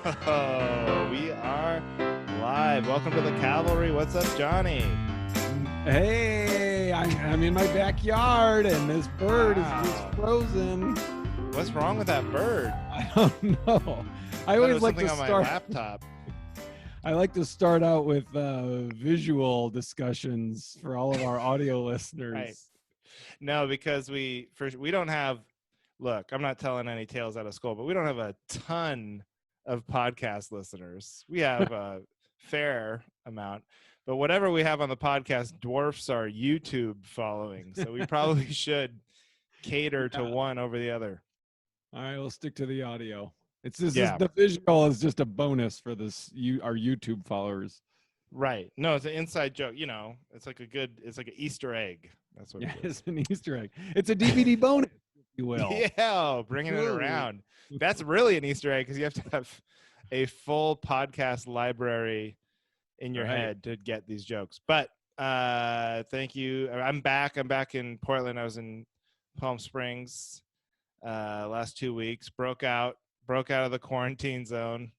Oh, we are live. Welcome to the Cavalry. What's up, Johnny? Hey, I'm in my backyard and this bird is just Wow. frozen. What's wrong with that bird? I don't know. I thought it always was like something to on my start. laptop. I like to start out with visual discussions for all of our audio listeners. Right. No, because we don't have. Look, I'm not telling any tales out of school, but we don't have a ton of podcast listeners. We have a fair amount, but whatever we have on the podcast dwarfs our YouTube following. So we probably should cater to one over the other. All right, we'll stick to the audio. It's just Yeah. the visual is just a bonus for our YouTube followers. Right. No, it's an inside joke. You know, it's like an Easter egg. That's what Yeah, it is. it's an Easter egg. It's a DVD bonus, if you will. Yeah, bringing it around. That's really an Easter egg because you have to have a full podcast library in your head to get these jokes. But thank you. I'm back. I'm back in Portland. I was in Palm Springs last 2 weeks. Broke out of the quarantine zone.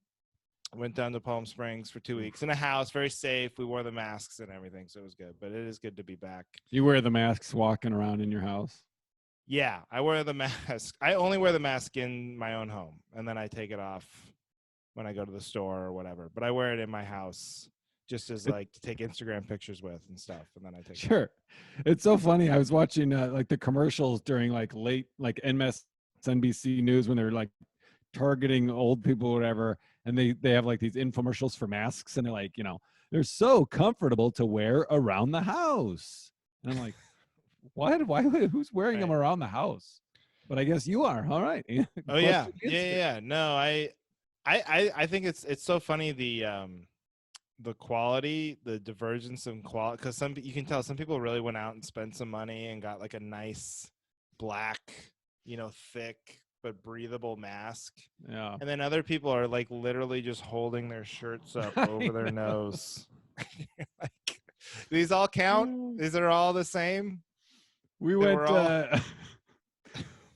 Went down to Palm Springs for 2 weeks in a house, very safe. We wore the masks and everything, so it was good. But it is good to be back. You wear the masks walking around in your house? Yeah, I wear the mask. I only wear the mask in my own home, and then I take it off when I go to the store or whatever. But I wear it in my house just as like to take Instagram pictures with and stuff, and then I take Sure. It's so funny. I was watching like the commercials during like late like MSNBC News when they were like targeting old people or whatever, and they have like these infomercials for masks, and they're like, they're so comfortable to wear around the house. And I'm like, what? Why? Who's wearing them around the house? But I guess you are. All right. Oh yeah. No, I think it's so funny the quality, the divergence in quality, because you can tell some people really went out and spent some money and got like a nice black, thick but breathable mask. Yeah. And then other people are like literally just holding their shirts up over their nose. Like, these all count? These are all the same? We went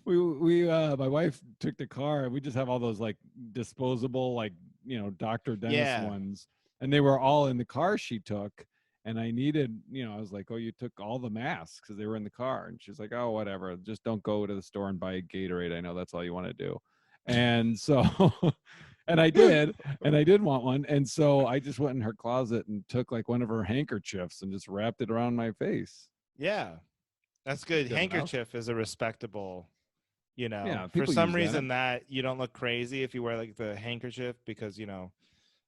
my wife took the car. We just have all those like disposable, like, Dr. Dennis ones. And they were all in the car she took. And I needed, I was like, oh, you took all the masks because they were in the car. And she's like, oh, whatever. Just don't go to the store and buy a Gatorade. I know that's all you want to do. And so, and I did want one. And so I just went in her closet and took like one of her handkerchiefs and just wrapped it around my face. Yeah, that's good. Handkerchief is a respectable, for some reason that you don't look crazy if you wear like the handkerchief because,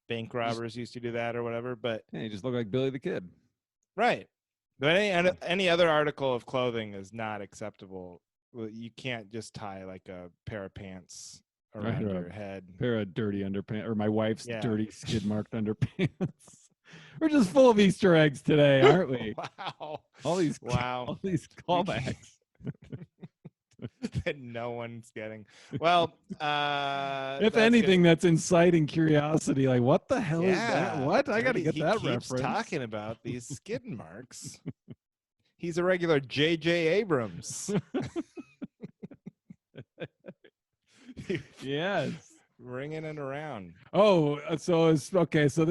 bank robbers used to do that or whatever, but you just look like Billy the Kid. Right. But any other article of clothing is not acceptable. You can't just tie like a pair of pants around your head. Pair of dirty underpants, or my wife's dirty skid marked underpants. We're just full of Easter eggs today, aren't we? Wow. All these callbacks. That no one's getting. Well, if anything, that's inciting curiosity. Like, what the hell is that? What? I got to get that reference. He's talking about these skid marks. He's a regular J.J. Abrams. Yes. Ringing it around. Oh, so it's okay. So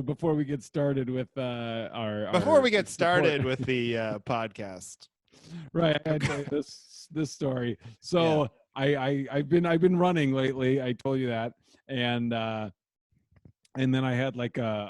before we get started with the podcast, right? I tell you this story. So I've been running lately. I told you that, and then I had an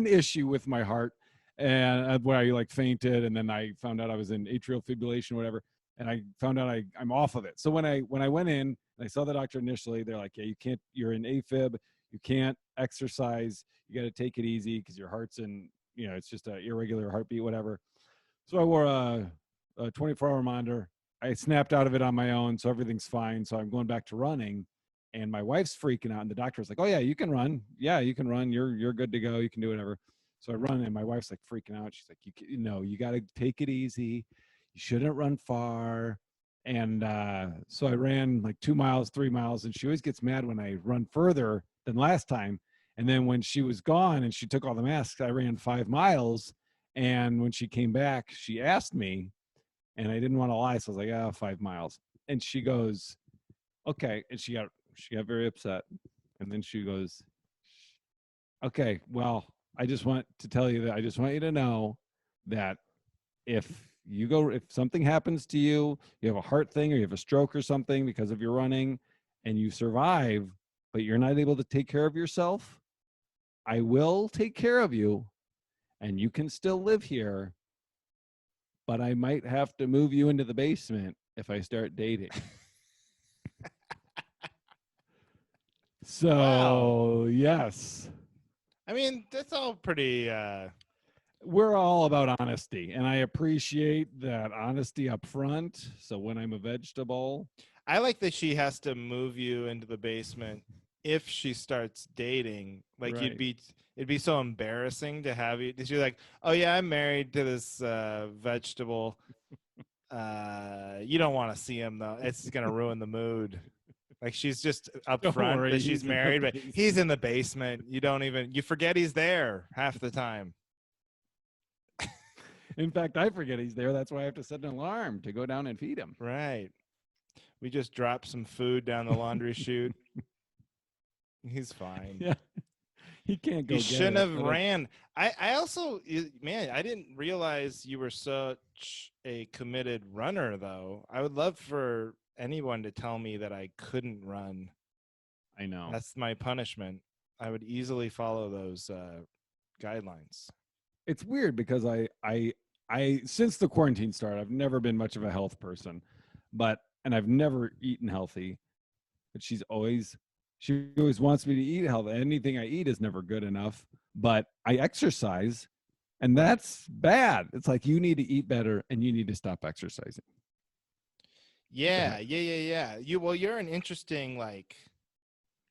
issue with my heart, and where I like fainted, and then I found out I was in atrial fibrillation, or whatever. And I found out I'm off of it. So when I went in and I saw the doctor initially, they're like, yeah, you're in AFib. You can't exercise. You got to take it easy because your heart's in, it's just an irregular heartbeat, whatever. So I wore a 24-hour monitor. I snapped out of it on my own. So everything's fine. So I'm going back to running and my wife's freaking out. And the doctor's like, oh yeah, you can run. Yeah, you can run. You're good to go. You can do whatever. So I run and my wife's like freaking out. She's like, you got to take it easy. You shouldn't run far. And so I ran like 2 miles, 3 miles, and she always gets mad when I run further than last time. And then when she was gone and she took all the masks, I ran 5 miles. And when she came back, she asked me, and I didn't want to lie. So I was like, 5 miles. And she goes, okay. And she got She got very upset. And then she goes, okay, well, I just want to tell you that I just want you to know that if if something happens to you, you have a heart thing or you have a stroke or something because of your running and you survive, but you're not able to take care of yourself, I will take care of you and you can still live here, but I might have to move you into the basement if I start dating. So, wow. Yes. I mean, that's all pretty we're all about honesty, and I appreciate that honesty up front. So when I'm a vegetable, I like that she has to move you into the basement if she starts dating. Like right. it'd be so embarrassing to have you. She's like, oh yeah, I'm married to this vegetable. You don't want to see him though. It's gonna ruin the mood. Like she's just up front that she's married, but he's in the basement. You forget he's there half the time. In fact, I forget he's there. That's why I have to set an alarm to go down and feed him. Right. We just dropped some food down the laundry chute. He's fine. Yeah. He can't go. You shouldn't have ran. I also, man, I didn't realize you were such a committed runner, though. I would love for anyone to tell me that I couldn't run. I know. That's my punishment. I would easily follow those guidelines. It's weird because I since the quarantine started, I've never been much of a health person, and I've never eaten healthy. But she always wants me to eat healthy. Anything I eat is never good enough. But I exercise, and that's bad. It's like you need to eat better, and you need to stop exercising. Yeah. You're an interesting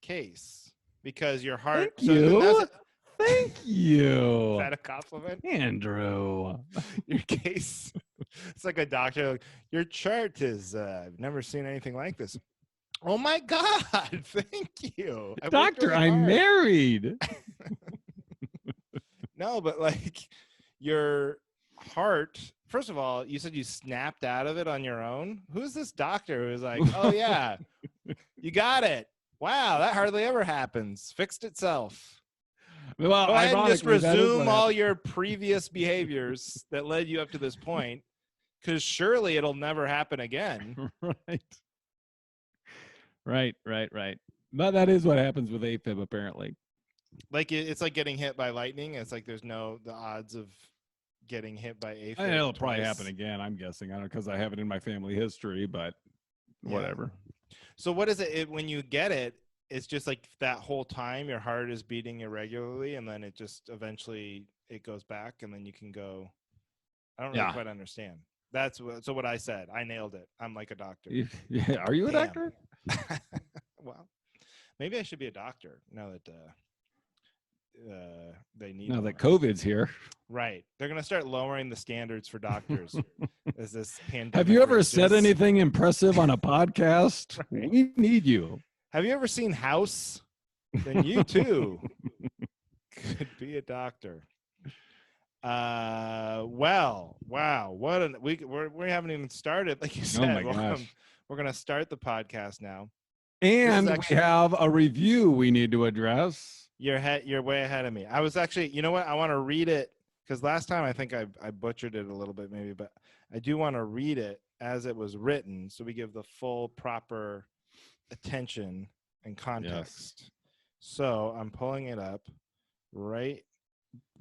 case because your heart. Thank you. Thank you. Is that a compliment, Andrew? Your case. It's like a doctor. Your chart is. I've never seen anything like this. Oh my God! Thank you, doctor. I'm married. No, but your heart. First of all, you said you snapped out of it on your own. Who's this doctor who's like, oh yeah, you got it. Wow, that hardly ever happens. Fixed itself. Well, go ahead and just resume all your previous behaviors that led you up to this point, because surely it'll never happen again. Right. But that is what happens with AFib, apparently. It's like getting hit by lightning. It's like there's the odds of getting hit by AFib. It'll probably happen again, I'm guessing. I don't know, because I have it in my family history, but whatever. So what is it when you get it? It's just like that whole time your heart is beating irregularly, and then it just eventually it goes back, and then you can go. I don't really quite understand. So what I said. I nailed it. I'm like a doctor. Yeah. Are you a doctor? Well, maybe I should be a doctor now that they need. Now that COVID's here, right? They're gonna start lowering the standards for doctors as this pandemic. Have you ever said anything impressive on a podcast? Right. We need you. Have you ever seen House? Then you too could be a doctor. Well, wow, we haven't even started. Like you said, oh my gosh. We're gonna start the podcast now, and we have a review we need to address. You're way ahead of me. I was actually, you know what? I want to read it because last time I think I butchered it a little bit, maybe, but I do want to read it as it was written, so we give the full proper attention and context. Yes. So I'm pulling it up right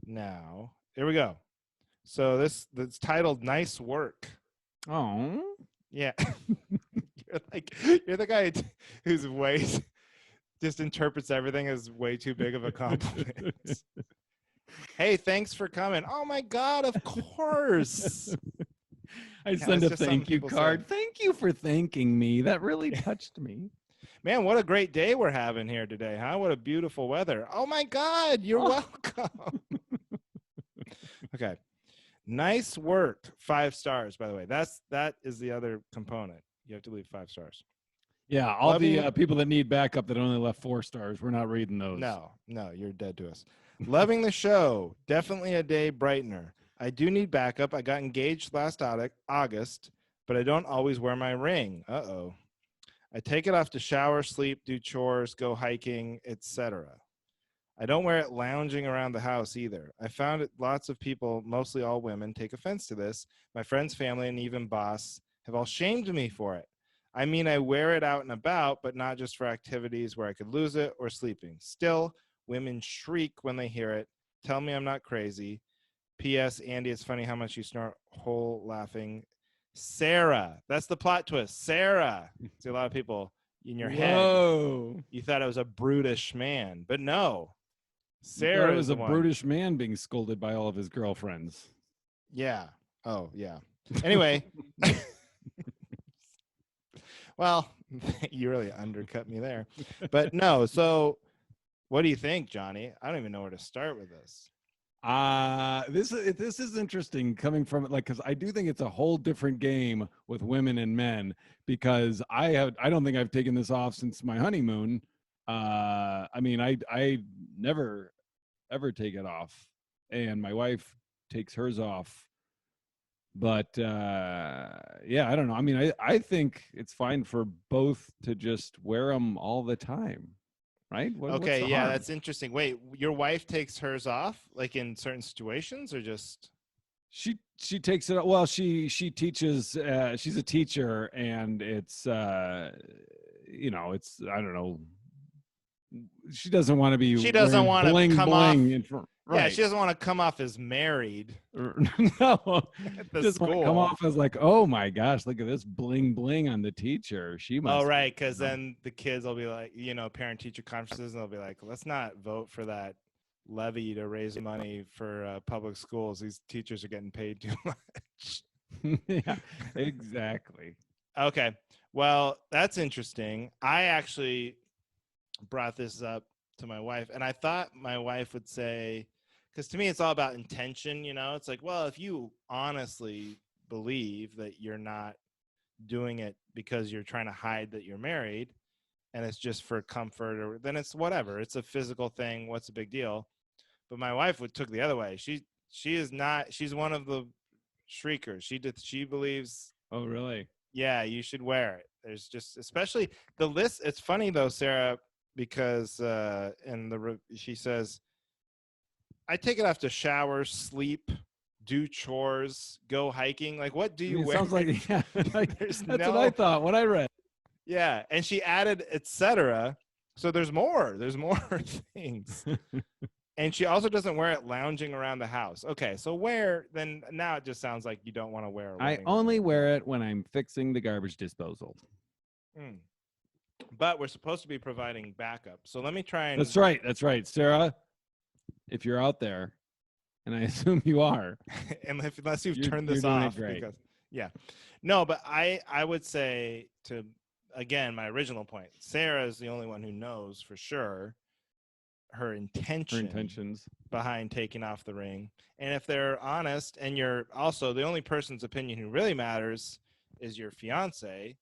now. Here we go. So that's titled "Nice Work." Oh, yeah. You're the guy who's just interprets everything as way too big of a compliment. Hey, thanks for coming. Oh my God, of course. I send a thank you card. Thank you for thanking me. That really touched me. Man, what a great day we're having here today, huh? What a beautiful weather. Oh my God, you're welcome. Okay. Nice work. 5 stars, by the way. That is the other component. You have to leave 5 stars. Yeah, all the people that need backup that only left 4 stars, we're not reading those. No, you're dead to us. Loving the show. Definitely a day brightener. I do need backup. I got engaged last August, but I don't always wear my ring. Uh-oh. I take it off to shower, sleep, do chores, go hiking, etc. I don't wear it lounging around the house either. I found it lots of people, mostly all women, take offense to this. My friends, family, and even boss have all shamed me for it. I mean, I wear it out and about, but not just for activities where I could lose it or sleeping. Still, women shriek when they hear it. Tell me I'm not crazy. P.S. Andy, it's funny how much you snort whole laughing. Sarah, that's the plot twist. Sarah. See, a lot of people in your head, you thought I was a brutish man, but no. Sarah was is the a one. brutish man being scolded by all of his girlfriends. Yeah. Oh, yeah. Anyway. Well, you really undercut me there. But no, so what do you think, Johnny? I don't even know where to start with this. This is interesting coming from it, like, because I do think it's a whole different game with women and men, because I don't think I've taken this off since my honeymoon. I mean, I never ever take it off, and my wife takes hers off. But yeah, I don't know. I mean, I think it's fine for both to just wear them all the time, right? Okay, yeah, harm? that's interesting. Wait, your wife takes hers off, like in certain situations, or just? She takes it. Well, she teaches. She's a teacher, and it's it's, I don't know. She doesn't want to be. She doesn't want to come bling off. in front. Yeah, Right. she doesn't want to come off as married. No, at the just school. come off as like, oh my gosh, look at this bling bling on the teacher. She must. Oh, right, because then the kids will be like, parent teacher conferences, and they'll be like, let's not vote for that levy to raise money for public schools. These teachers are getting paid too much. Yeah, exactly. Okay, well, that's interesting. I actually brought this up to my wife, and I thought my wife would say, because to me it's all about intention, it's like, well, if you honestly believe that you're not doing it because you're trying to hide that you're married and it's just for comfort, or then it's whatever, it's a physical thing, what's the big deal? But my wife took the other way. She is not, she's one of the shriekers. She believes, Oh, really? yeah, you should wear it. There's just, especially the list. It's funny though, Sarah, because she says, I take it off to shower, sleep, do chores, go hiking. Like, what do you wear? Sounds like, yeah, There's that's what I thought when I read. Yeah, and she added etc. So there's more things. And she also doesn't wear it lounging around the house. Okay, so then now it just sounds like you don't want to wear it. I only wear it when I'm fixing the garbage disposal. But we're supposed to be providing backup. So let me try and... That's right. Sarah, if you're out there, and I assume you are. Unless you've turned this off. Because, yeah. No, but I would say again, my original point, Sarah is the only one who knows for sure her intentions behind taking off the ring. And if they're honest, and you're also the only person's opinion who really matters is your fiance,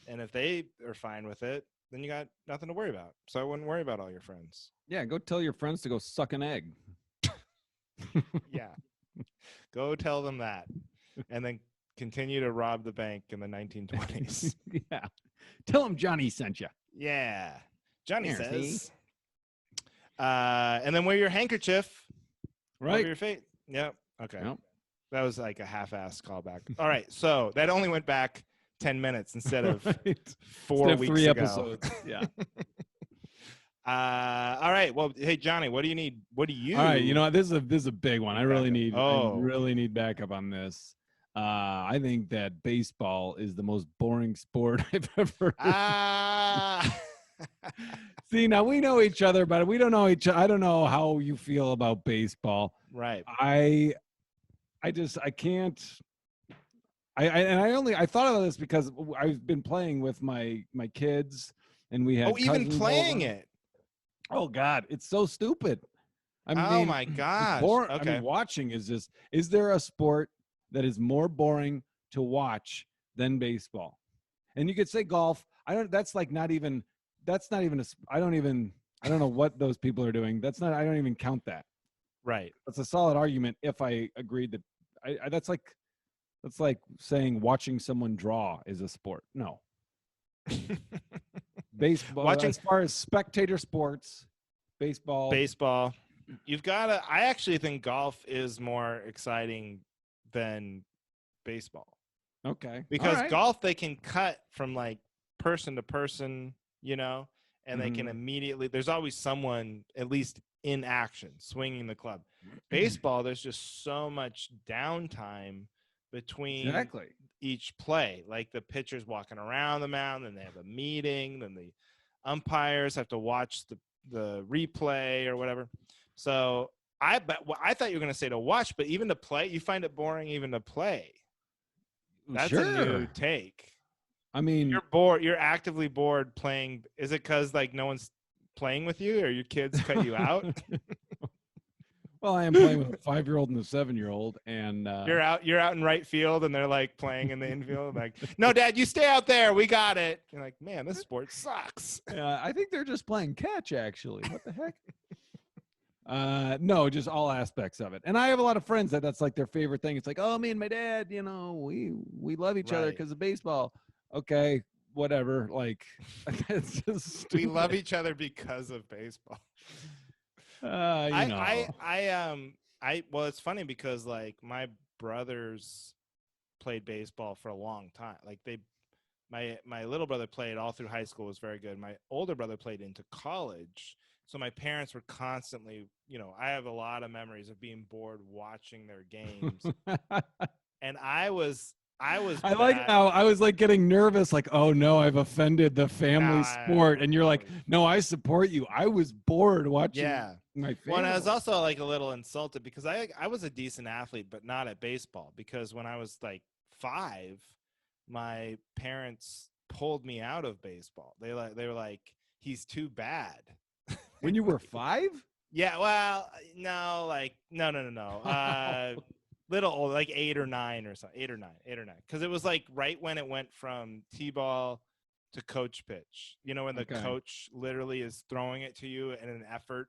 and if they are fine with it, then you got nothing to worry about. So I wouldn't worry about all your friends. Yeah, go tell your friends to go suck an egg. Yeah, go tell them that, and then continue to rob the bank in the 1920s. Yeah, tell them Johnny sent you. Yeah, Johnny says. And then wear your handkerchief over your face. Yep. Okay. Yep. That was like a half-assed callback. All right. So that only went back 10 minutes instead of 4 weeks 3 ago. Episodes. Yeah. All right. Well, hey, Johnny, what do you need? What do you? All right. You know, this is a big one. I really need backup on this. I think that baseball is the most boring sport I've ever heard. See, now we know each other, but we don't know each other. I don't know how you feel about baseball. Right. I can't. I thought about this because I've been playing with my kids, and we had even playing it. Oh God, it's so stupid. I mean, oh my gosh. Okay. I mean, watching is just. Is there a sport that is more boring to watch than baseball? And you could say golf. I don't. That's like not even. That's not even a. I don't know what those people are doing. That's not. I don't even count that. Right. That's a solid argument if I agreed that. That's like saying watching someone draw is a sport. No. Baseball, Watching as far as spectator sports, baseball, you've got to. I actually think golf is more exciting than baseball. Okay. Because golf, they can cut from like person to person, and they can immediately, there's always someone at least in action swinging the club. Baseball, there's just so much downtime between each play. Like the pitcher's walking around the mound, and they have a meeting, then the umpires have to watch the replay or whatever. So I thought you were going to say to watch, but even to play, you find it boring even to play. That's a new take. I mean, you're bored. You're actively bored playing. Is it because like no one's playing with you, or your kids cut you out? Well, I am playing with a 5-year-old and a 7-year-old, and You're out in right field, and they're like playing in the infield. Like, no, Dad, you stay out there. We got it. You're like, man, this sport sucks. I think they're just playing catch. Actually, what the heck? No, just all aspects of it. And I have a lot of friends that's like their favorite thing. It's like, oh, me and my dad, we love each other because of baseball. Okay, whatever. Like, it's just stupid. We love each other because of baseball. Well, it's funny because like my brothers played baseball for a long time. Like my little brother played all through high school, was very good. My older brother played into college. So my parents were constantly, I have a lot of memories of being bored watching their games. And I like how I was like getting nervous, like, oh no, I've offended the family sport. And you're like, no, I support you. I was bored watching my family. Well, and I was also like a little insulted because I was a decent athlete, but not at baseball, because when I was like 5, my parents pulled me out of baseball. They were like, he's too bad. When you were 5? Yeah, well, no, like no. Little old, like 8 or 9 or something. 8 or 9. Because it was like right when it went from T-ball to coach pitch. When the coach literally is throwing it to you in an effort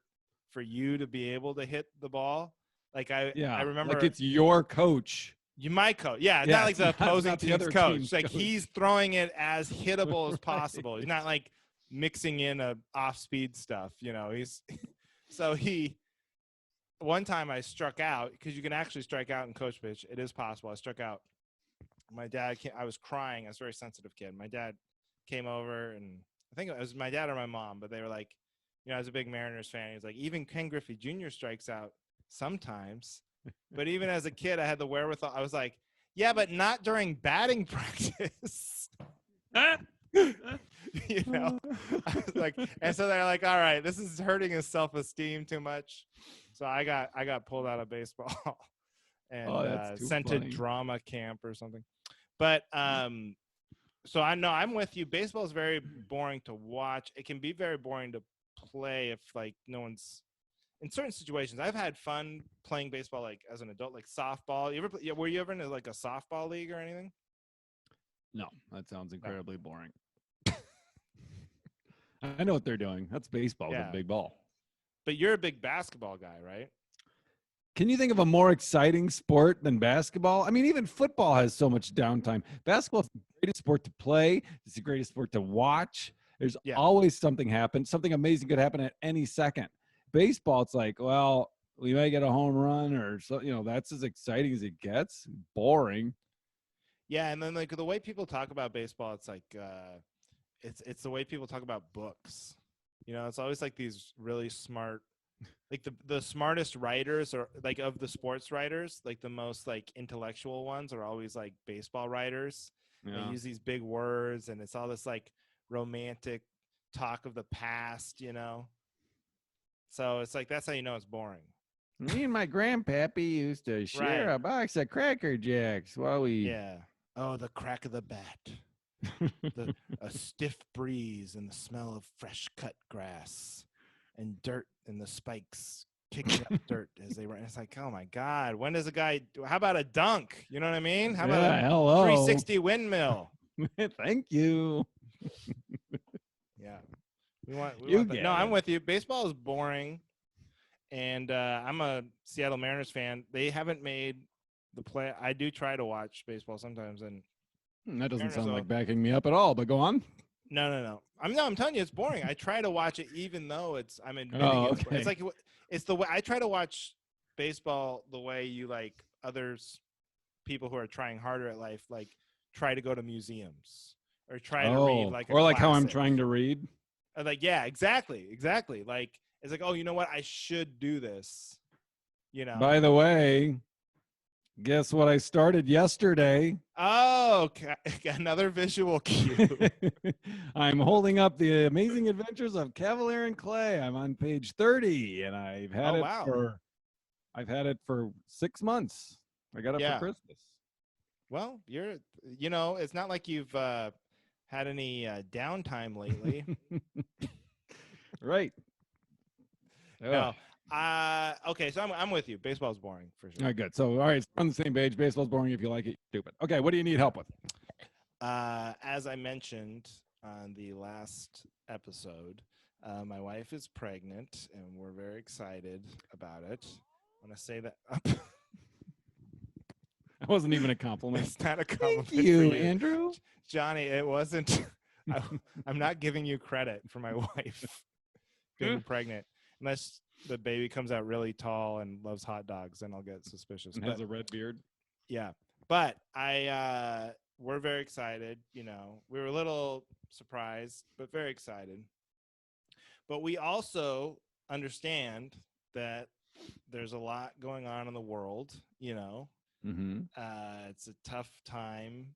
for you to be able to hit the ball. Like I remember, like it's your coach. My coach. Yeah, not like the opposing team's coach. Like he's throwing it as hittable as possible. He's not like mixing in a off-speed stuff. One time I struck out, because you can actually strike out in coach pitch. It is possible. I struck out. My dad I was crying. I was a very sensitive kid. My dad came over, and I think it was my dad or my mom, but they were like, I was a big Mariners fan. He's like, even Ken Griffey Jr. strikes out sometimes. But even as a kid, I had the wherewithal. I was like, yeah, but not during batting practice. I was like, and so they're like, all right, this is hurting his self-esteem too much. So I got pulled out of baseball and sent to drama camp or something. But so I know I'm with you. Baseball is very boring to watch. It can be very boring to play if like no one's in certain situations. I've had fun playing baseball like as an adult, like softball. Were you ever in like a softball league or anything? No, that sounds incredibly boring. I know what they're doing. That's baseball with a big ball. But you're a big basketball guy, right? Can you think of a more exciting sport than basketball? I mean, even football has so much downtime. Basketball is the greatest sport to play. It's the greatest sport to watch. There's always something happen. Something amazing could happen at any second. Baseball, it's like, well, we might get a home run or so. That's as exciting as it gets. Boring. Yeah, and then like the way people talk about baseball, it's like it's the way people talk about books. It's always like these really smart, like the smartest writers, or like of the sports writers, like the most like intellectual ones are always like baseball writers. They use these big words, and it's all this like romantic talk of the past, So it's like, that's how you know it's boring. Me and my grandpappy used to share a box of Cracker Jacks while we... Yeah. Oh, the crack of the bat. A stiff breeze and the smell of fresh cut grass and dirt and the spikes kicking up dirt as they run. It's like, oh my God, when does a guy how about a dunk? You know what I mean? How about a 360 windmill? Thank you. Yeah. I'm with you. Baseball is boring. And I'm a Seattle Mariners fan. They haven't made the play. I do try to watch baseball sometimes, and that doesn't sound like backing me up at all, but go on. No. I'm telling you, it's boring. I try to watch it, even though I'm admitting Oh, it's okay. it's like it's the way I try to watch baseball the way you like others people who are trying harder at life, like try to go to museums or try to read like a or like how I'm classic. trying to read. Like, yeah, exactly. Like it's like, oh, you know what? I should do this. By the way, guess what I started yesterday? Oh, okay. Another visual cue. I'm holding up The Amazing Adventures of Cavalier and Clay. I'm on page 30, and I've had it for 6 months. I got it for Christmas. Well, it's not like you've had any downtime lately. Right. No. Okay, so I'm with you. Baseball's boring for sure. All right, good. So, all right, we're on the same page. Baseball's boring. If you like it, stupid. Okay, what do you need help with? As I mentioned on the last episode, my wife is pregnant, and we're very excited about it. I want to say that. That wasn't even a compliment. It's not a compliment. Thank you, for you, Andrew. Johnny, it wasn't. I'm not giving you credit for my wife being pregnant. Unless the baby comes out really tall and loves hot dogs, then I'll get suspicious. And has a red beard. Yeah. But we're very excited. We were a little surprised, but very excited. But we also understand that there's a lot going on in the world, Mm-hmm. It's a tough time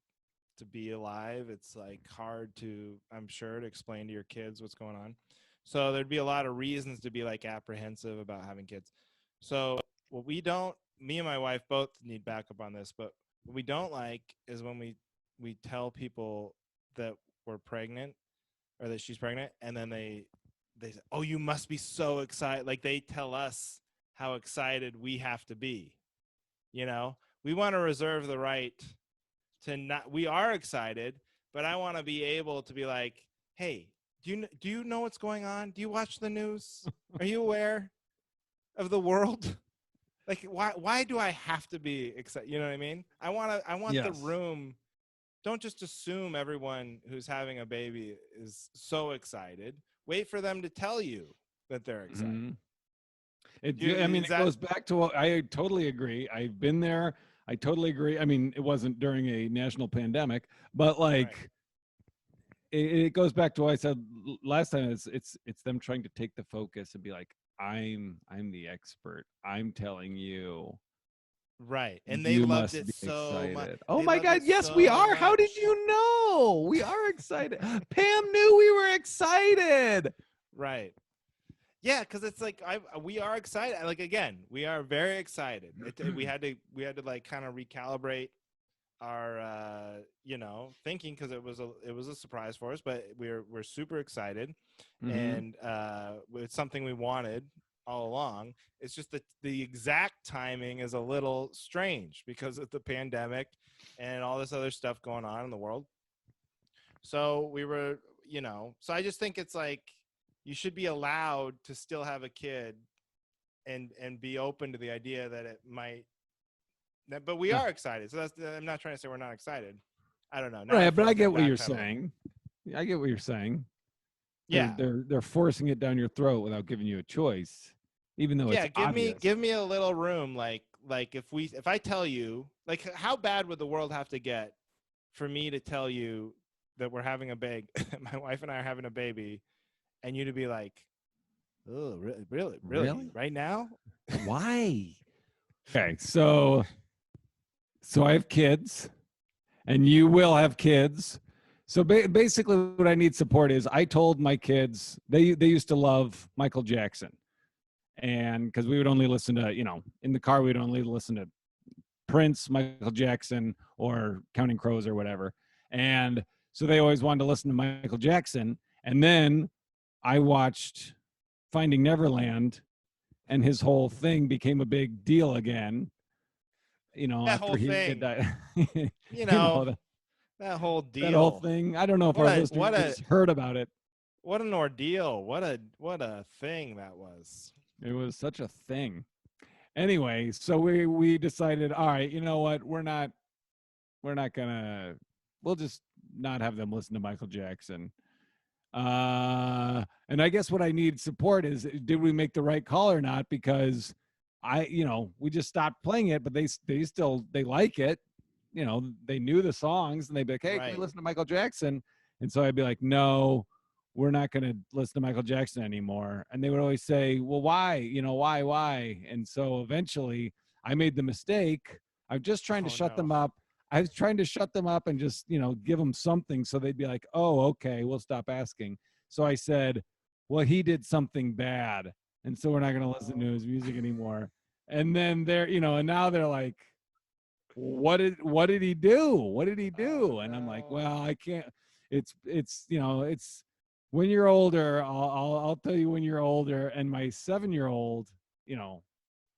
to be alive. It's like hard to, I'm sure, to explain to your kids what's going on. So there'd be a lot of reasons to be like apprehensive about having kids. So me and my wife both need backup on this, but what we don't like is when we tell people that we're pregnant or that she's pregnant, and then they say, oh, you must be so excited. Like they tell us how excited we have to be. We want to reserve the right to not, we are excited, but I want to be able to be like, hey, do you know what's going on? Do you watch the news? Are you aware of the world? Like, why do I have to be excited? You know what I mean? I want the room. Don't just assume everyone who's having a baby is so excited. Wait for them to tell you that they're excited. Mm-hmm. It goes back to what I totally agree. I've been there. I totally agree. I mean, it wasn't during a national pandemic, but like, right. It goes back to what I said last time. It's them trying to take the focus and be like, I'm the expert. I'm telling you. Right. And they loved it so much. Oh my God. Yes, we are. Much. How did you know? We are excited. Pam knew we were excited. Right. Yeah, because it's like we are excited. Like, again, we are very excited. We had to like kind of recalibrate our thinking, because it was a surprise for us, but we're super excited. Mm-hmm. And it's something we wanted all along. It's just that the exact timing is a little strange because of the pandemic and all this other stuff going on in the world. So we were, so I just think it's like you should be allowed to still have a kid and be open to the idea that it might. But we are excited. So I'm not trying to say we're not excited. I don't know. Right, but I get what you're saying. I get what you're saying. Yeah, they're forcing it down your throat without giving you a choice, even though it's obvious. give me a little room. Like if I tell you, like, how bad would the world have to get for me to tell you that we're having a baby, my wife and I are having a baby, and you to be like, oh, really, right now? Why? Okay, so I have kids, and you will have kids. So basically what I need support is, I told my kids, they used to love Michael Jackson. And because we would only listen to, in the car, we'd only listen to Prince, Michael Jackson, or Counting Crows or whatever. And so they always wanted to listen to Michael Jackson. And then I watched Finding Neverland, and his whole thing became a big deal again. That whole thing. Died. That whole deal. That whole thing. I don't know if our listeners heard about it. What an ordeal. What a thing that was. It was such a thing. Anyway, so we decided, all right, you know what? We'll just not have them listen to Michael Jackson. And I guess what I need support is, did we make the right call or not? Because we just stopped playing it, but they like it. They knew the songs, and they'd be like, hey, can we listen to Michael Jackson? And so I'd be like, no, we're not going to listen to Michael Jackson anymore. And they would always say, well, why? Why? And so eventually I made the mistake. I'm just trying to shut them up. I was trying to shut them up and just, give them something so they'd be like, oh, okay, we'll stop asking. So I said, well, he did something bad, and so we're not going to listen to his music anymore. And then and now they're like, what did he do? What did he do? And I'm like, well, I can't. It's when you're older, I'll tell you when you're older. And my 7-year-old,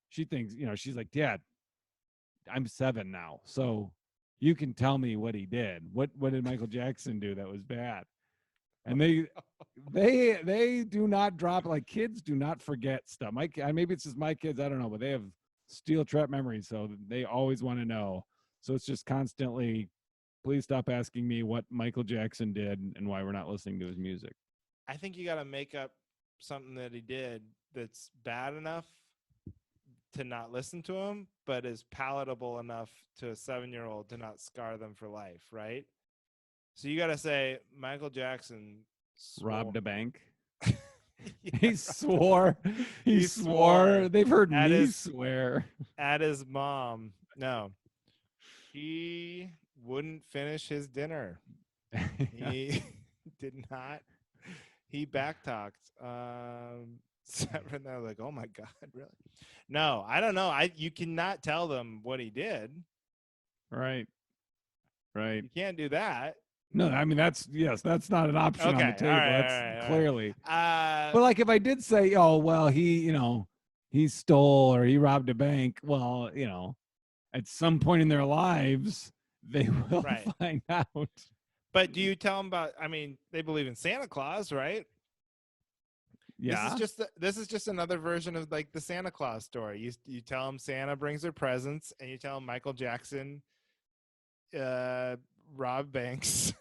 she thinks, she's like, Dad, I'm 7 now, so you can tell me what he did. What did Michael Jackson do that was bad? And they do not drop, like, kids do not forget stuff. Maybe it's just my kids, I don't know, but they have steel trap memories, so they always want to know. So it's just constantly, please stop asking me what Michael Jackson did and why we're not listening to his music. I think you got to make up something that he did that's bad enough to not listen to him, but is palatable enough to a 7-year-old to not scar them for life, right? So you got to say Michael Jackson robbed a bank. Yeah, he swore. He swore. They've heard me swear at his mom. No, he wouldn't finish his dinner. He did not. He backtalked. Seven. I was like, oh my God, really? No, I don't know. You cannot tell them what he did. Right. You can't do that. No, I mean that's not an option on the table. That's clearly. But like if I did say, oh well, he stole or he robbed a bank, well, at some point in their lives they will find out. But do you tell them about? I mean, they believe in Santa Claus, right? Yeah. This is just another version of like the Santa Claus story. You tell them Santa brings their presents, and you tell them Michael Jackson robbed banks.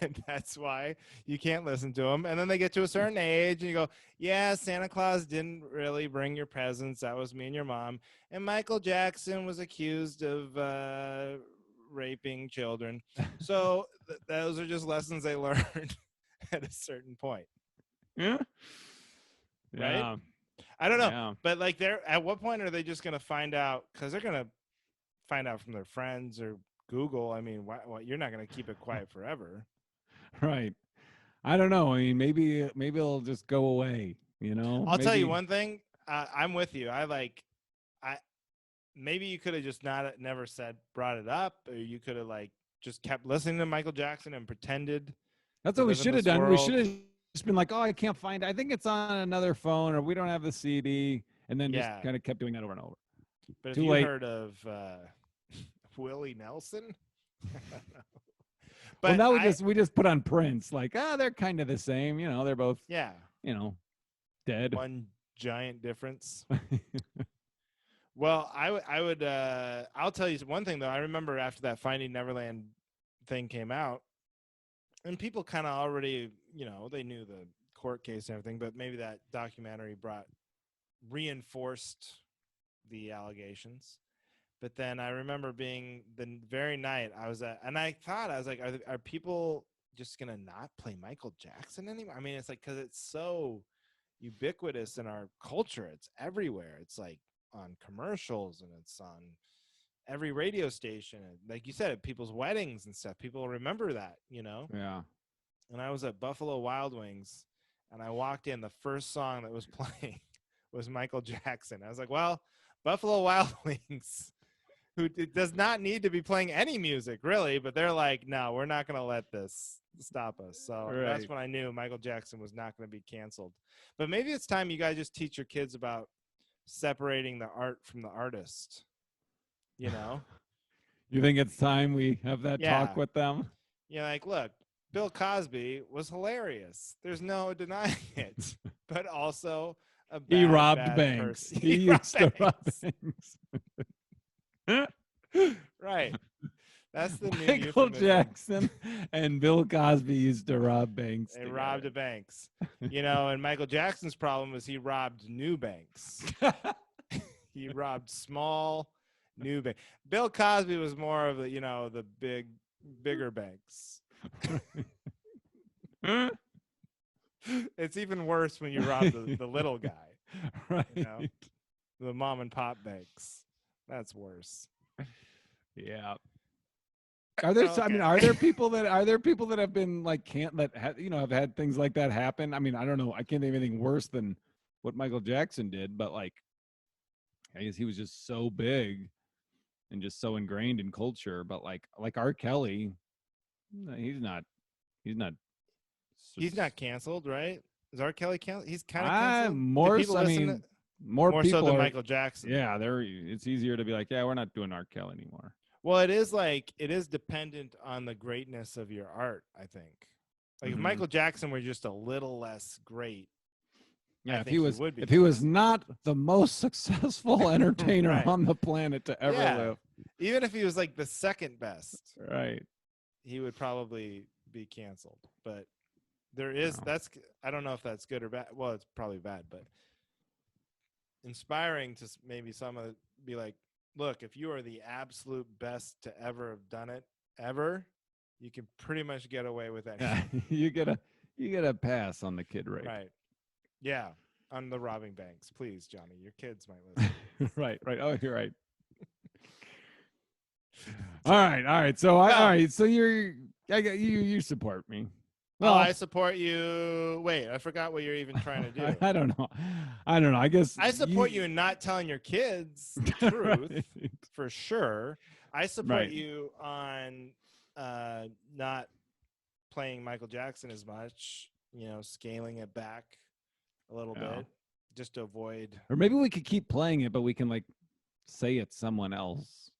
And that's why you can't listen to them. And then they get to a certain age and you go, yeah, Santa Claus didn't really bring your presents. That was me and your mom. And Michael Jackson was accused of raping children. So those are just lessons they learned at a certain point. Yeah. Right? Yeah. I don't know. Yeah. But like at what point are they just going to find out? Because they're going to find out from their friends or Google. I mean, you're not going to keep it quiet forever. Right. I don't know. I mean, maybe it'll just go away, I'll tell you one thing. I'm with you. Maybe you could have just never brought it up, or you could have like just kept listening to Michael Jackson and pretended. That's what we should have done. World. We should have just been like, oh, I can't find it. I think it's on another phone, or we don't have the CD, and then just kind of kept doing that over and over. But if you heard of Willie Nelson? But well, now we just put on Prince, like, they're kind of the same, they're both, dead. One giant difference. Well, I would I'll tell you one thing though. I remember after that Finding Neverland thing came out, and people kind of already, they knew the court case and everything, but maybe that documentary reinforced the allegations. But then I remember being the very night I was at, and I was like, are people just going to not play Michael Jackson anymore? I mean, it's like, because it's so ubiquitous in our culture. It's everywhere. It's like on commercials and it's on every radio station. Like you said, at people's weddings and stuff, people remember that, Yeah. And I was at Buffalo Wild Wings and I walked in, the first song that was playing was Michael Jackson. I was like, well, Buffalo Wild Wings, who does not need to be playing any music, really, but they're like, no, we're not going to let this stop us. So that's when I knew Michael Jackson was not going to be canceled. But maybe it's time you guys just teach your kids about separating the art from the artist, You think it's time we have that talk with them? You're like, look, Bill Cosby was hilarious. There's no denying it. But also he robbed banks. He used to rob banks. Right. That's the new Michael euphemism. Jackson and Bill Cosby used to rob banks. They robbed a banks. And Michael Jackson's problem is he robbed new banks. He robbed small new banks. Bill Cosby was more of the bigger banks. It's even worse when you rob the little guy. Right. The mom and pop banks. That's worse. Yeah. Are there? Okay. I mean, are there people that have been like have had things like that happen? I mean, I don't know. I can't think of anything worse than what Michael Jackson did, but like, I guess he was just so big and just so ingrained in culture. But like R. Kelly, he's not canceled, right? Is R. Kelly canceled? He's kind of canceled. More people so than Michael Jackson. Yeah, it's easier to be like, yeah, we're not doing R. Kelly anymore. Well, it is dependent on the greatness of your art, I think. Like if Michael Jackson were just a little less great. Yeah, if he was not the most successful entertainer right. on the planet to ever live. Even if he was like the second best. Right. He would probably be canceled. But there is I don't know if that's good or bad. Well, it's probably bad, but inspiring to maybe some of be like, look, if you are the absolute best to ever have done it ever, you can pretty much get away with anything. Yeah, you get a pass on the kid rape. Right. Yeah. On the robbing banks. Please, Johnny. Your kids might listen. Right. Oh, you're right. All right. So all right. So you support me. Well, I support you. Wait, I forgot what you're even trying to do. I don't know. I guess I support you in not telling your kids the truth, right. For sure. I support you on not playing Michael Jackson as much, scaling it back a little bit just to avoid. Or maybe we could keep playing it, but we can like say it's someone else.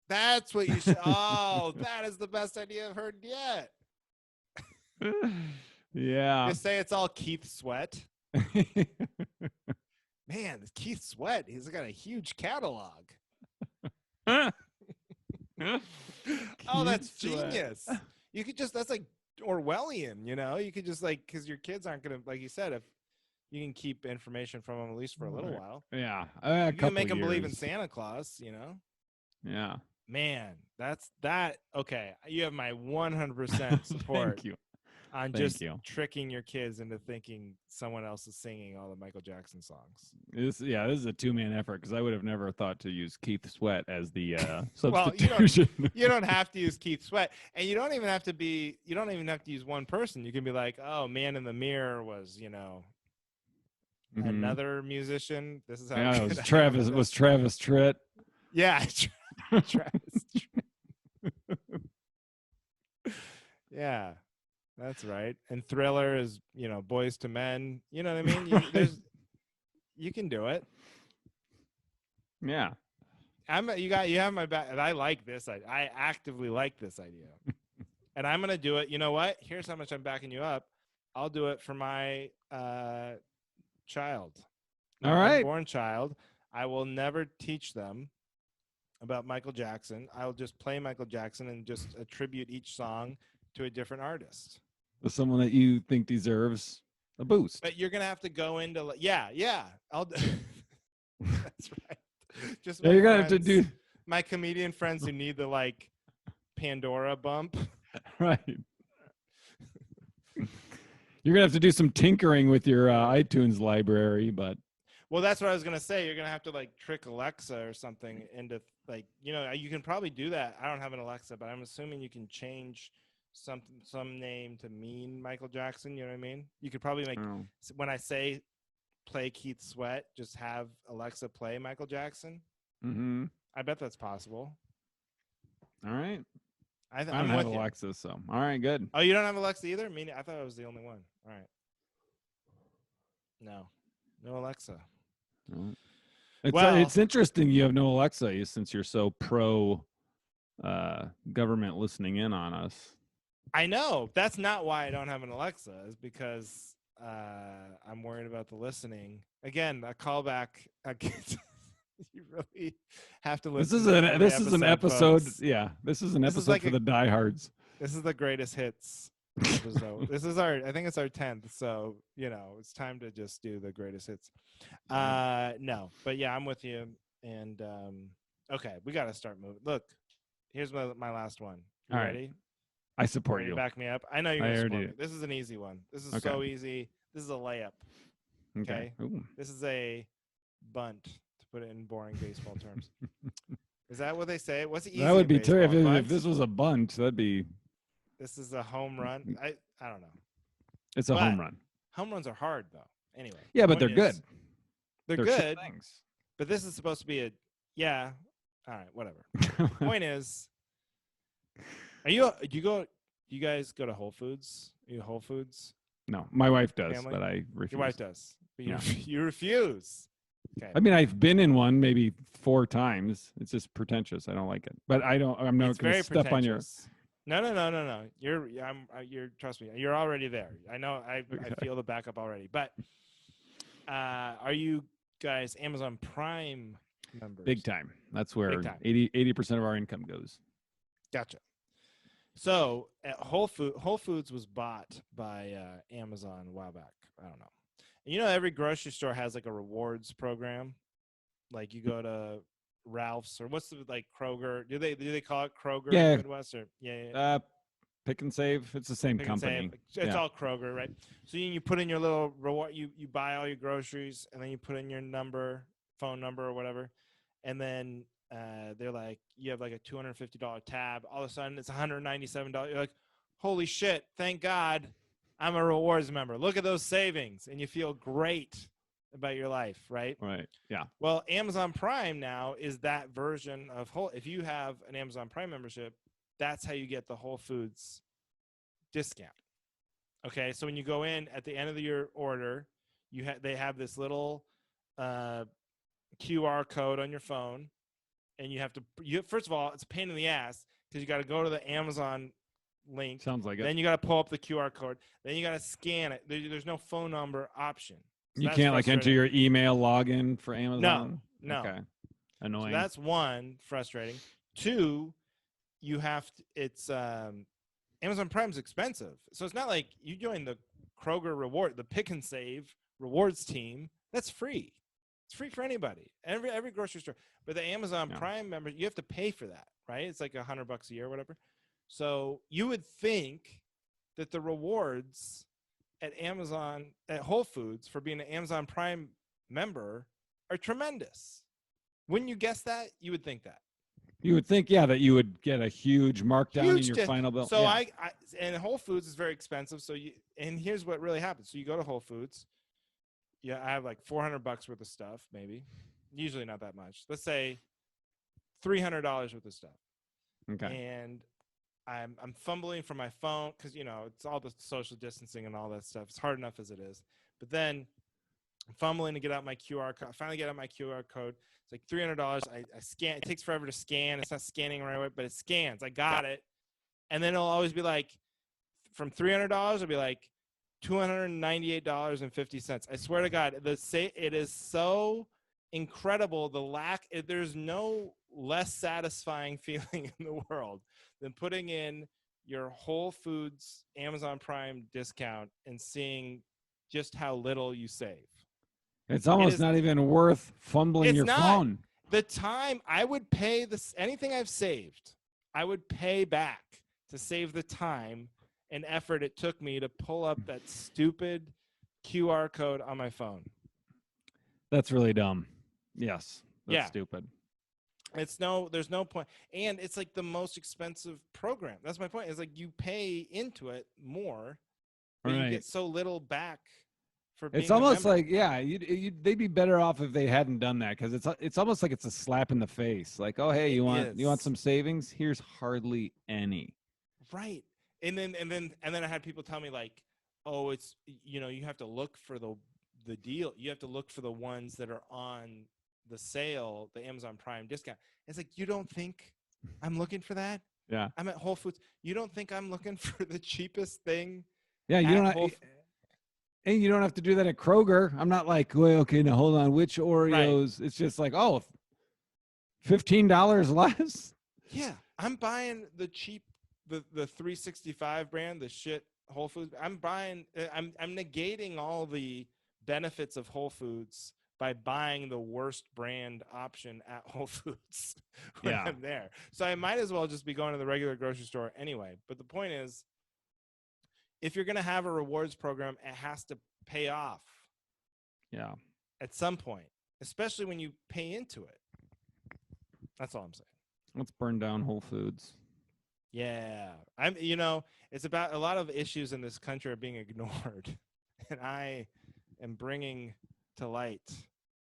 That's what you should. Oh, that is the best idea I've heard yet. Yeah. Just say it's all Keith Sweat. Man, Keith Sweat, he's got a huge catalog. Oh, that's genius. You could that's like Orwellian, you could just because your kids aren't going to, like you said, if you can keep information from them at least for a little while. Yeah. You can make them believe in Santa Claus, Yeah. Man, okay. You have my 100% support. Thank you. On tricking your kids into thinking someone else is singing all the Michael Jackson songs. This is a two-man effort because I would have never thought to use Keith Sweat as the substitution. Well, you don't have to use Keith Sweat, and you don't even have to use one person. You can be like, oh, Man in the Mirror was, another musician. This is how it was Travis. Was Travis Tritt? Yeah, Travis Tritt. Yeah. That's right. And Thriller is, Boys to Men. You know what I mean? You can do it. Yeah. You have my back. And I like this. I actively like this idea. And I'm going to do it. You know what? Here's how much I'm backing you up. I'll do it for my child. All right. Unborn child. I will never teach them about Michael Jackson. I'll just play Michael Jackson and just attribute each song to a different artist. Someone that you think deserves a boost. But you're gonna have to go into I'll do. That's right. Just you're gonna have to do my comedian friends who need the Pandora bump. Right. You're gonna have to do some tinkering with your iTunes library, but. Well, that's what I was gonna say. You're gonna have to trick Alexa or something into you can probably do that. I don't have an Alexa, but I'm assuming you can change some name to mean Michael Jackson. You know what I mean? You could probably when I say play Keith Sweat, just have Alexa play Michael Jackson. Mm-hmm. I bet that's possible. All right. I don't have Alexa, so all right, good. Oh, you don't have Alexa either? I thought I was the only one. All right. No Alexa. No. It's interesting you have no Alexa since you're so pro government listening in on us. I know. That's not why I don't have an Alexa. Is because I'm worried about the listening. Again, a callback. You really have to This listen is to an every this is an episode. folks. Yeah, this is an This is episode like for the diehards. This is the greatest hits episode. This is I think it's our 10th. So, it's time to just do the greatest hits. No, but yeah, I'm with you. And, okay, we got to start moving. Look, here's my last one. You All right. ready? I support Ready you. to back me up? I know you're I going to already support me. This is an easy one. This is Okay. so easy. This is a layup. Okay. Ooh. This is a bunt, to put it in boring baseball terms. Is that what they say? What's the easy? That would be terrible. If this was a bunt, that'd be. This is a home run. I don't know. It's a home run. Home runs are hard, though. Anyway. Yeah, but they're good. They're good. Things. But this is supposed to be a yeah. All right, whatever. Point is, you guys go to Whole Foods? Are you Whole Foods? No, my wife does, family? but I refuse. Your wife does, but Yeah. you refuse. Okay. I mean, I've been in one maybe 4 times. It's just pretentious. I don't like it. But I'm not going to step on your. No. You're trust me. You're already there. I know. I feel the backup already. But are you guys Amazon Prime members? Big time. That's where 80% of our income goes. Gotcha. So at Whole Foods was bought by Amazon a while back. I don't know. And every grocery store has like a rewards program. Like you go to Ralph's or what's the Kroger? Do they call it Kroger in the Midwest or Pick and Save. It's the same company. It's all Kroger, right? So you put in your little reward. You buy all your groceries and then you put in your phone number or whatever, and then they're like, you have like a $250 tab. All of a sudden, it's $197. You're like, holy shit! Thank God, I'm a rewards member. Look at those savings, and you feel great about your life, right? Right. Yeah. Well, Amazon Prime now is that version of If you have an Amazon Prime membership, that's how you get the Whole Foods discount. Okay, so when you go in at the end of your order, they have this little QR code on your phone, and you have to. First of all, it's a pain in the ass because you got to go to the Amazon link. Sounds like it. Then you got to pull up the QR code. Then you got to scan it. There's no phone number option. So you can't enter your email login for Amazon? No. Okay. Annoying. So that's one, frustrating. 2, you have to, it's Amazon Prime's expensive. So it's not like you join the Kroger the Pick and Save rewards team. That's free. It's free for anybody. Every grocery store. But the Amazon Prime member, you have to pay for that, right? It's like $100 a year or whatever. So you would think that the rewards at Whole Foods for being an Amazon Prime member are tremendous. Wouldn't you guess that? You would think that. You would think, that you would get a huge markdown in your final bill. So and Whole Foods is very expensive. So and here's what really happens. So you go to Whole Foods. Yeah, I have like $400 worth of stuff, maybe. Usually not that much. Let's say $300 worth of stuff. Okay. And I'm fumbling for my phone because it's all the social distancing and all that stuff. It's hard enough as it is. But then I'm fumbling to get out my QR code. I finally get out my QR code. It's like $300. I scan. It takes forever to scan. It's not scanning right away, but it scans. I got it. And then it'll always be like, from $300, it'll be like $298.50. I swear to God, it is so incredible. There's no less satisfying feeling in the world than putting in your Whole Foods Amazon Prime discount and seeing just how little you save. It's almost not even worth fumbling your phone. The time I would pay anything I've saved, I would pay back to save the time and effort it took me to pull up that stupid QR code on my phone. That's really dumb. Yes. That's stupid. There's no point. And it's like the most expensive program. That's my point. It's like you pay into it more, but you get so little back for being It's almost a member. like, they'd be better off if they hadn't done that, because it's almost like it's a slap in the face. Like, oh, hey, you want some savings? Here's hardly any. Right. And then I had people tell me like, oh, it's you have to look for the deal. You have to look for the ones that are on the sale, the Amazon Prime discount. It's like, you don't think I'm looking for that? Yeah. I'm at Whole Foods. You don't think I'm looking for the cheapest thing? Yeah, and you don't have to do that at Kroger. I'm not like, well, okay, now hold on, which Oreos? Right. It's just like, oh, $15 less. Yeah, I'm buying the cheap, the 365 brand, the shit Whole Foods. I'm negating all the benefits of Whole Foods by buying the worst brand option at Whole Foods when I'm there. So I might as well just be going to the regular grocery store anyway. But the point is, if you're going to have a rewards program, it has to pay off. Yeah. At some point, especially when you pay into it. That's all I'm saying. Let's burn down Whole Foods. Yeah. It's about a lot of issues in this country are being ignored. And I am bringing to light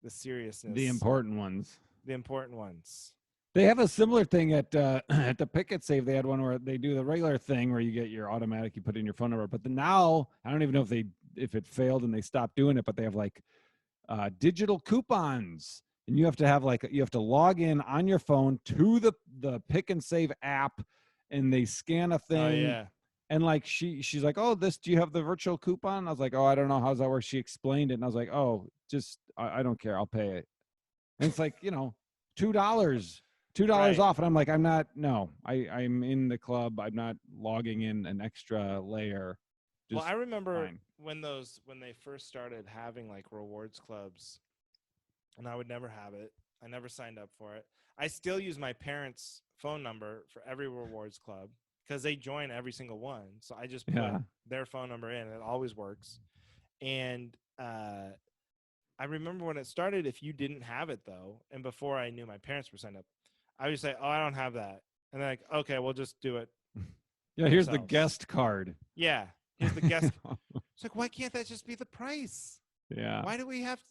the seriousness. The important ones. The important ones. They have a similar thing at the Picket Save. They had one where they do the regular thing where you get your automatic, you put in your phone number. But now, I don't even know if it failed and they stopped doing it, but they have like digital coupons. And you have to log in on your phone to the Pick and Save app, and they scan a thing. Oh, yeah. And like she's like, oh, do you have the virtual coupon? I was like, oh, I don't know. How's that work? She explained it, and I was like, oh, just I don't care. I'll pay it. And it's like, $2 Right. off. And I'm like, I'm in the club. I'm not logging in an extra layer. Well, I remember fine. when they first started having like rewards clubs, and I would never have it. I never signed up for it. I still use my parents' phone number for every rewards club because they join every single one. So I just put their phone number in, and it always works. And I remember when it started, if you didn't have it, though, and before I knew my parents were signed up, I would say, oh, I don't have that. And they're like, okay, we'll just do it. Yeah, here's the guest card. Yeah, here's the guest. It's like, why can't that just be the price? Yeah. Why do we have to?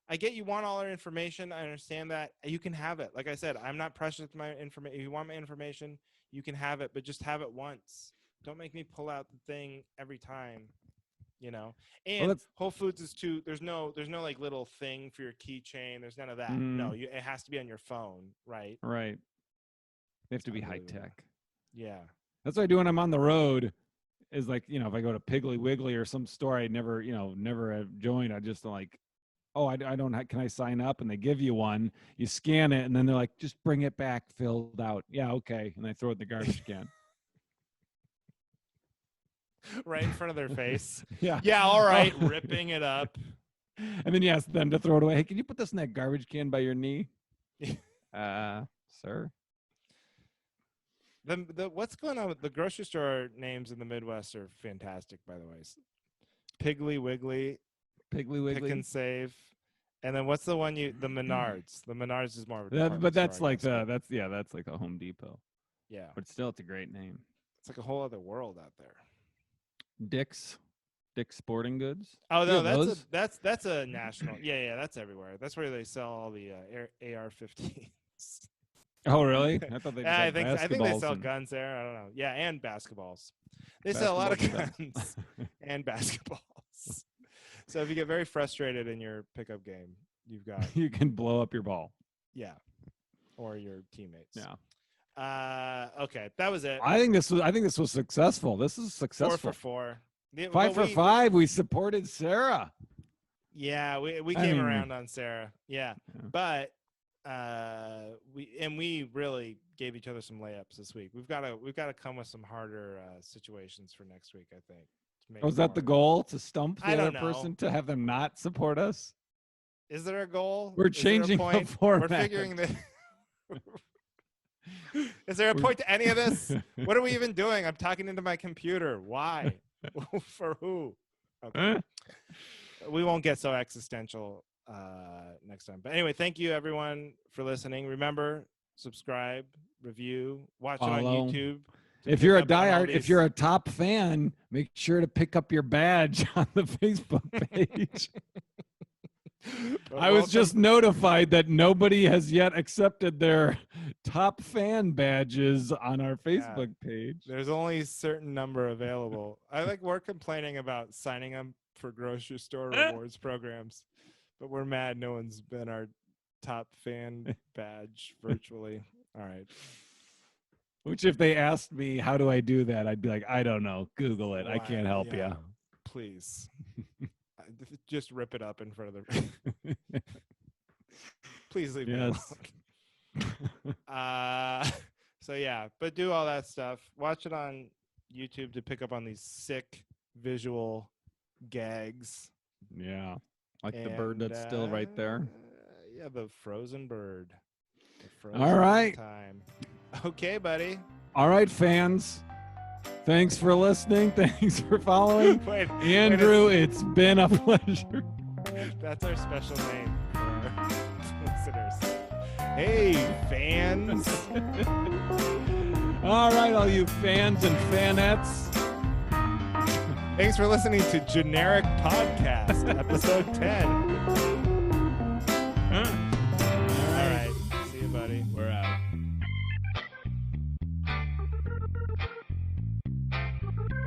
I get you want all our information. I understand that. You can have it. Like I said, I'm not precious with my information. If you want my information, you can have it, but just have it once. Don't make me pull out the thing every time, And Whole Foods is too. There's no like little thing for your keychain. There's none of that. No, it has to be on your phone, right? Right. They have to be high tech. Yeah. That's what I do when I'm on the road. Is like, if I go to Piggly Wiggly or some store I never have joined, I just like, oh, I don't can I sign up? And they give you one, you scan it, and then they're like, just bring it back filled out. Yeah, okay. And I throw it in the garbage can. Right in front of their face. Yeah. Yeah, all right, ripping it up. And then you ask them to throw it away. Hey, can you put this in that garbage can by your knee? Sir. What's going on with the grocery store names in the Midwest are fantastic, by the way. Piggly Wiggly, Pick and Save, and then what's the one the Menards? The Menards is more of a but that's like that's like a Home Depot. Yeah, but still, it's a great name. It's like a whole other world out there. Dick's Sporting Goods. Oh no, that's a national. Yeah, that's everywhere. That's where they sell all the AR-15s. Oh really? I thought they. I think they sell guns there. I don't know. Yeah, and basketballs. They sell a lot of guns and basketballs. So if you get very frustrated in your pickup game, you can blow up your ball. Yeah, or your teammates. Yeah. Okay, that was it. I think this was successful. This is successful. 4 for 4. 5 for 5. We supported Sarah. Yeah, we came around on Sarah. Yeah. But we really gave each other some layups this week. We've got to come with some harder situations for next week, I think. Was that the goal, to stump the other person, to have them not support us? Is there a goal? We're changing the format. We're figuring that. Is there a point to any of this? What are we even doing? I'm talking into my computer. Why? For who? Okay. We won't get so existential next time. But anyway, thank you everyone for listening. Remember, subscribe, review, watch it on YouTube. If you're if you're a top fan, make sure to pick up your badge on the Facebook page. I was just notified that nobody has yet accepted their top fan badges on our Facebook page. There's only a certain number available. We're complaining about signing up for grocery store rewards programs, but we're mad no one's been our top fan badge virtually. All right. Which, if they asked me, how do I do that? I'd be like, I don't know. Google it. I can't help you. Please. Just rip it up in front of the. Please leave me alone. So yeah, but do all that stuff. Watch it on YouTube to pick up on these sick visual gags. Yeah. Like the bird that's still right there. Yeah, the frozen bird. All right. Time. Okay, buddy. All right, fans. Thanks for listening. Thanks for following. Andrew, it's been a pleasure. That's our special name for our listeners. Hey, fans. All right, all you fans and fanettes. Thanks for listening to Generic Podcast, episode 10.